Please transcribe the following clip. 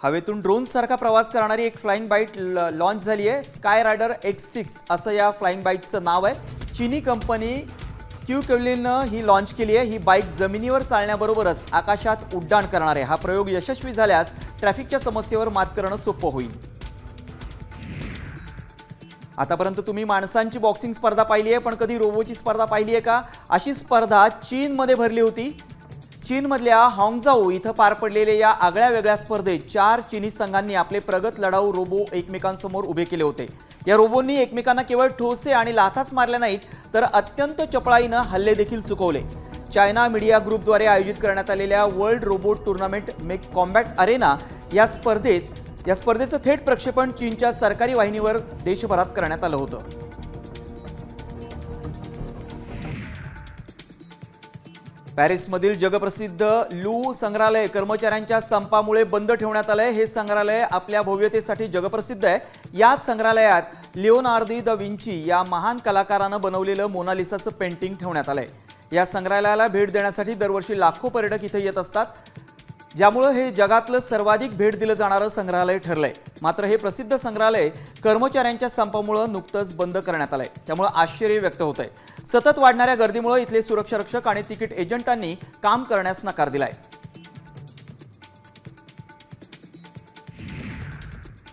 हवेतून ड्रोनसारखा प्रवास करणारी एक फ्लाइंग बाईट लॉन्च झाली आहे। स्काय रायडर X6 असं या फ्लाइंग बाईटचं नाव आहे। चीनी कंपनी क्यूकेलिननं ही लॉन्च केली आहे। ही बाईक जमिनीवर चालण्याबरोबरच आकाशात उड्डाण करणार आहे। हा प्रयोग यशस्वी झाल्यास ट्रॅफिकच्या समस्येवर मात करणं सोपं होईल। आतापर्यंत तुम्ही माणसांची बॉक्सिंग स्पर्धा पाहिली आहे, पण कधी रोबोची स्पर्धा पाहिली आहे का? अशी स्पर्धा चीनमध्ये भरली होती। चीनमधल्या हाँगझाऊ इथं पार पडलेल्या या आगळ्या वेगळ्या स्पर्धेत 4 चीनी संघांनी आपले प्रगत लढाऊ रोबो एकमेकांसमोर उभे केले होते। या रोबोंनी एकमेकांना केवळ ठोसे आणि लाथाच मारल्या नाहीत, तर अत्यंत चपळाईनं हल्ले देखील चुकवले। चायना मीडिया ग्रुपद्वारे आयोजित करण्यात आलेल्या world robot tournament make combat Arena या स्पर्धेचं थेट प्रक्षेपण चीनच्या सरकारी वाहिनीवर देशभरात करण्यात आलं होतं। पॅरिसमधील जगप्रसिद्ध लू संग्रहालय कर्मचाऱ्यांच्या संपामुळे बंद ठेवण्यात आलंय। हे संग्रहालय आपल्या भव्यतेसाठी जगप्रसिद्ध आहे। या संग्रहालयात लिओनार्दो दा विंची या महान कलाकारानं बनवलेलं मोनालिसाचं पेंटिंग ठेवण्यात आलंय। या संग्रहालयाला भेट देण्यासाठी दरवर्षी लाखो पर्यटक इथे येत असतात, ज्यामुळे हे जगातलं सर्वाधिक भेट दिलं जाणारं संग्रहालय ठरलंय। मात्र हे प्रसिद्ध संग्रहालय कर्मचाऱ्यांच्या संपामुळे नुकतंच बंद करण्यात आलंय, त्यामुळे आश्चर्य व्यक्त होतंय। सतत वाढणाऱ्या गर्दीमुळे इथले सुरक्षा रक्षक आणि तिकीट एजंटांनी काम करण्यास नकार दिलाय।